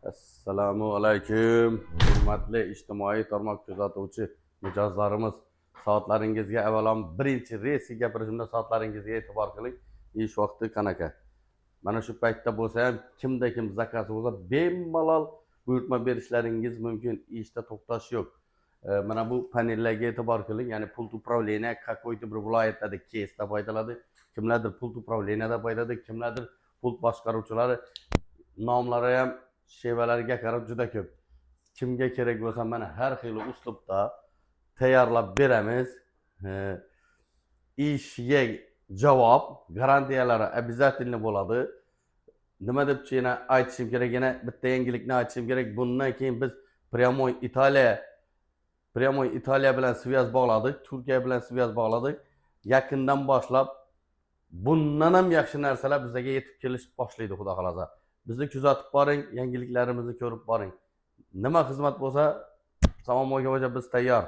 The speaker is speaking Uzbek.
Assalomu alaykum. Hurmatli ijtimoiy tarmoq kuzatuvchi mijozlarimiz, soatlaringizga avvalom birinchi reysi gapirishimda soatlaringizga e'tibor qiling. Ish vaqti qanaqa? Mana shu paytda bo'lsa ham kimda kim zakaz bo'lsa bemalol buyurtma berishlaringiz mumkin. Ishda to'xtash yo'q. Mana bu panellarga e'tibor qiling. Ya'ni pult управления какой-то bir viloyatlarda kesda foydaladi, kimlardir pult управленияda foydaladi, kimlardir pult boshqaruvchilari nomlari ham shevalarga qarab juda ko'p. Kimga kerak bo'lsa mana har xil uslubda tayyorlab beramiz. Ishga javob garantiyalari обязательно bo'ladi. Nima deb yana aytishim kerak, yana bitta yangilikni aytishim kerak. Bundan keyin biz прямой Italiya bilan svязь bog'ladik, Turkiya bilan svязь bog'ladik. Yaqindan boshlab bundan ham yaxshi narsalar bizga yetib kelish boshlaydi, xudo xolasa. Bizni kuzatib boring, yangiliklarimizni ko'rib boring. Nima xizmat bo'lsa, Salom Mo'ga biz tayyor.